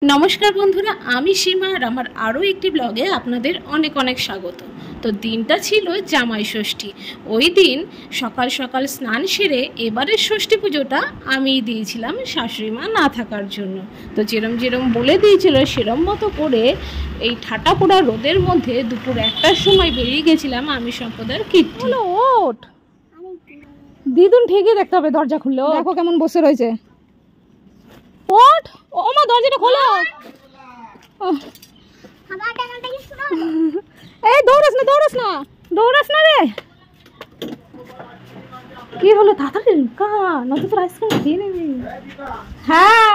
নমস্কার বন্ধুরা, আমি সীমা আর আমার আরও একটি ব্লগে আপনাদের অনেক অনেক স্বাগত। তো দিনটা ছিল জামাই ষষ্ঠী। ওই দিন সকাল সকাল স্নান সেরে এবারের ষষ্ঠী পুজোটা আমিই দিয়েছিলাম শাশুড়ি মা না থাকার জন্য। তো যেরম বলে দিয়েছিল সেরম মতো করে এই ঠাটা পোড়া রোদের মধ্যে দুপুর 1টার সময় বেরিয়ে গেছিলাম আমি সম্প্রদায়ের কীর্তি। ওঠ দিদুন, ঠিকই দেখতে হবে, দরজা খুললো। দেখো কেমন বসে রয়েছে। ওঠ, ও মা দরজাটা খোলো। এই দৌড়াস না রে। কি হলো, তাড়াতাড়ি লুকা, নয়তো তোর আইসক্রিম খেয়ে নেবি। হ্যাঁ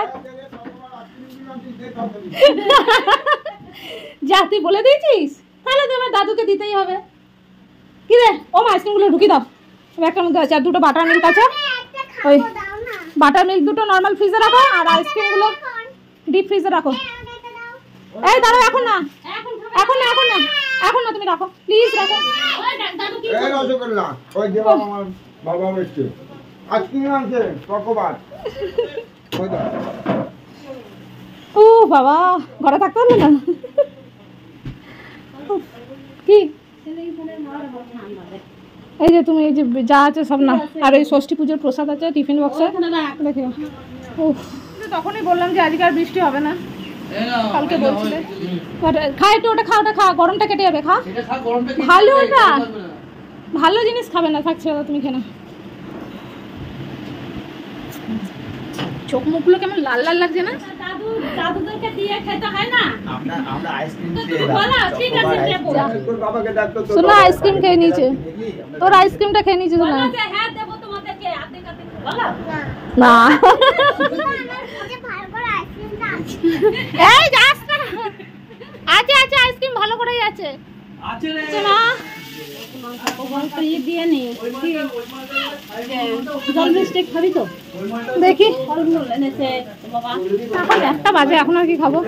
যা, তুই বলে দিয়েছিস, তাহলে তো আমার দাদুকে দিতেই হবে। কি রে, ও মা আইসক্রিমগুলো ঢুকি দাও। একটার মধ্যে আছে, আর দুটো বাটার মিল্ক আছে। ওই বাটার মিল্ক দুটো নর্মাল ফ্রিজে রাখো, আর আইসক্রিমগুলো ডিপ ফ্রিজে রাখো। এই দাঁড়াও, এখন না তুমি রাখো, প্লিজ রাখো। এই রসগোল্লা ওই যে আমার বাবা বলছে আইসক্রিম আনছে চকোবার। ও বাবা, ঘরে থাকতে পারলো না কি? এই যে তুমি এই যে যা আছে সব না, আর এই ষষ্ঠী পুজোর প্রসাদ আছে টিফিন বক্সে দেখো। তখনই বললাম যে আজকে আর বৃষ্টি হবে না, কালকে বলছিলে। খা একটু, ওটা খা, গরমটা কেটে যাবে। খা ভালো, ওটা ভালো জিনিস খাবে না, থাকছে তুমি খেয়ে না। চোখ মুখগুলো কেমন লাল লাল লাগছে না? দাদুদেরকে দিয়ে খেতে হয় না। আমরা আইসক্রিম শোনা, আইসক্রিম খেয়ে নিয়েছে, তোর আইসক্রিমটা খেয়ে নিয়েছে শোনা। না এই যাস না, আছে আইসক্রিম ভালো করেই আছে না। দেখি এখন 1টা বাজে, এখন আর কি খাবো।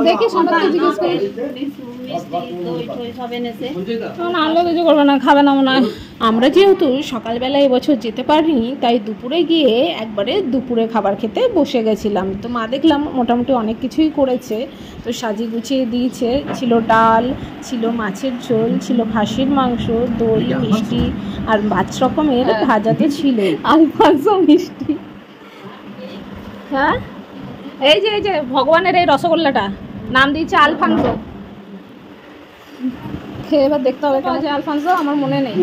দেখি সবাইকে জিজ্ঞেস করি। আনলো কিছু করবে না, খাবে না মনে হয়। আমরা যেহেতু সকালবেলা এবছর যেতে পারিনি, তাই দুপুরে গিয়ে একবারে দুপুরে খাবার খেতে বসে গেছিলাম। তো মা দেখলাম মোটামুটি অনেক কিছুই করেছে, তো সাজিয়ে গুছিয়ে দিয়েছে। ছিল ডাল, ছিল মাছের ঝোল, ছিল খাসির মাংস, দই, মিষ্টি আর 5 রকমের ভাজা তো ছিল, আলফানসো মিষ্টি। হ্যাঁ এই যে ভগবানের এই রসগোল্লাটা নাম দিয়েছে আলফানসো। খেয়ে এবার দেখতে হবে কেন যে আলফানসো, আমার মনে নেই।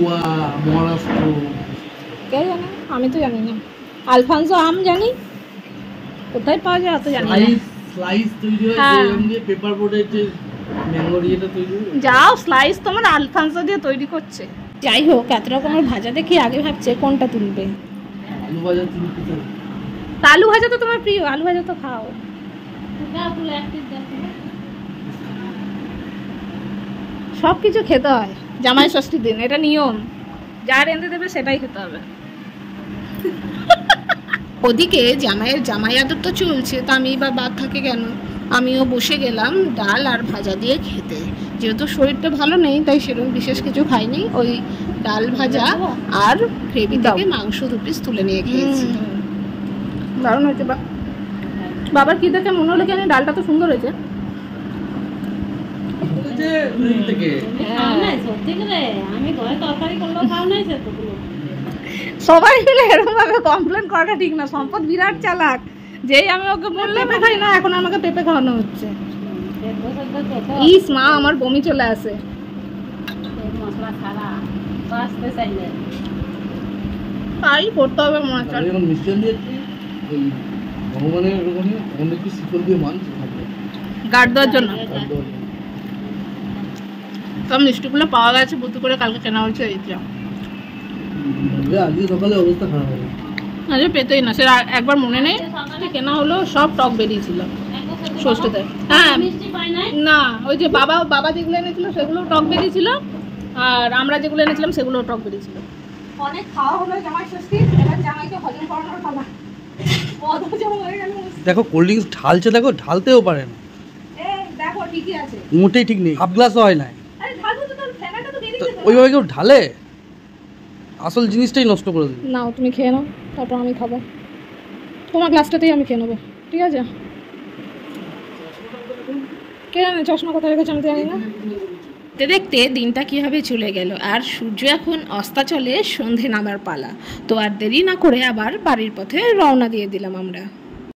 কে জানে, আমি তো জানি না। আলফানসো আম জানি, কোথায় পাওয়া যায় অত জানি না। যাও, স্লাইস তোমার আলফানসো দিয়ে তৈরি করছে। যাই হোক, এত রকমের ভাজা দেখি আগে ভাবছে কোনটা তুলবে। আলু ভাজা তো তোমার প্রিয়, আলু ভাজা তো খাও। সব কিছু খেতে হয় জামাই ষষ্ঠীর দিন, এটা নিয়ম। যা রেঁধে দেবে সেটাই খেতে হবে। ওদিকে জামাই আদর তো চলছে, তা আমি বা বাদ থাকে কেন, আমিও বসে গেলাম ডাল আর ভাজা দিয়ে খেতে। যেহেতু শরীরটা ভালো নেই, তাই সেরকম বিশেষ কিছু খাইনি। ওই ডাল ভাজা আর গ্রেভি থেকে মাংস 2 পিস তুলে নিয়ে খেয়েছি। দারুণ হয়েছে। বাবার কি দেখে মনে হলো, কেন ডালটা তো সুন্দর হয়েছে। সবাই মিলে এরকম ভাবে কমপ্লেন করাটা ঠিক না। সম্পদ বিরাট চালাক, যেই আমি ওকে বললে পেঁপে খাই না, এখন আমাকে পেঁপে খাওয়ানো হচ্ছে। ইস মা, আমার বমি চলে আসে। তাই করতে হবে মনে হচ্ছে। গার্ড দেওয়ার জন্য সব মিষ্টিগুলো পাওয়া গেছে, বুদ্ধি করে কালকে কেনা হয়েছে। আজকে পেতেই না, সে একবার মনে নেই কেনা হলো, সব টক বেরিয়েছিল ষষ্ঠীতে। হ্যাঁ না, ওই যে বাবা যেগুলো এনেছিল সেগুলো টক বেরিয়েছিল, আর আমরা যেগুলো এনেছিলাম সেগুলো টক বেরিয়েছিল। অনেক খাওয়া হলো জামাই ষষ্ঠী, এবার জামাইকে হজম করানোর পালা। দেখো কোল্ড ড্রিঙ্কস ঢালছে, দেখো ঢালতেও পারে না। দেখো ঠিকই আছে, মোটেই ঠিক নেই, হাফ গ্লাসও হয় না। ওইভাবে কেউ ঢালে, আসল জিনিসটাই নষ্ট করে দিই। নাও তুমি খেয়ে নাও, তারপর আমি খাবো। তোমার গ্লাসটাতেই আমি খেয়ে নেবো, ঠিক আছে? কে জানে চশমা কোথায় রেখেছে, আমি তো জানি না। দেখতে দেখতে দিনটা কীভাবে চলে গেল, আর সূর্য এখন অস্তাচলে সন্ধে নামার পালা। তো আর দেরি না করে আবার বাড়ির পথে রওনা দিয়ে দিলাম আমরা।